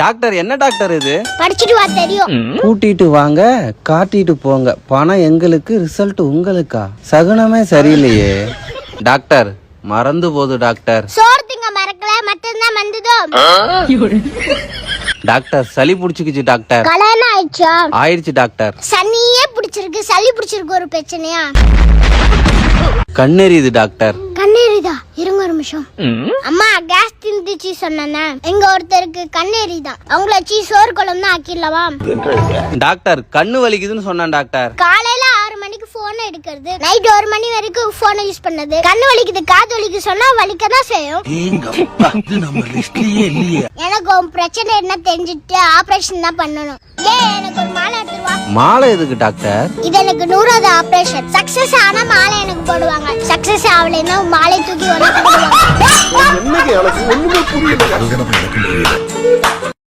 Doctor என்ன doctor இது? படிச்சிட்டு வா தெரியும். கூட்டிட்டு வாங்க காட்டிட்டு போங்க, பணம் எங்களுக்கு ரிசல்ட் உங்களுக்கா? சகுனமே சரியில்லையே டாக்டர். மறந்து போகுது டாக்டர். சோறு திங்க மறக்கல மட்டும்தான் வந்ததோ. டாக்டர் சளி புடிச்சுக்குச்சு டாக்டர். கல்யாணம் ஆயிடுச்சா? ஆயிடுச்சு டாக்டர். சனியே பிடிச்சிருக்கு, சளி பிடிச்சிருக்கு, ஒரு பிரச்சனையா? கண்ணெறியுது டாக்டர். கண்ணேறிதா? இருங்க ஒரு நிமிஷம். அம்மா கேஸ் திந்துச்சு சொன்னா எங்க ஒருத்தருக்கு கண்ணேறிதான். அவங்கள வச்சு சோறு குழம்பு தான் ஆக்கிடலாமா? டாக்டர் கண்ணு வலிக்குதுன்னு சொன்னான் டாக்டர். காலையில 6 மணிக்கு போன் எடுக்கிறது, நைட் 1 மணி வரைக்கும் போன் யூஸ் பண்ணது. கண்ணு வலிக்குது காது வலிக்கு சொன்னா வலிக்கதான் செய்யும். எனக்கு உன் பிரச்சனை என்ன தெரிஞ்சுட்டு ஆபரேஷன் தான் பண்ணணும். எனக்கு ஒரு மாலை எடுத்துருவா. மாலை எதுக்கு டாக்டர்? இது எனக்கு 100வது ஆபரேஷன். சக்சஸ் ஆனா மாலை எனக்கு போடுவாங்க, சக்சஸ் ஆகலைன்னா மாலை தூக்கி ஒண்ணு போடுவாங்க. என்னங்க எனக்கு ஒண்ணுமே புரியல.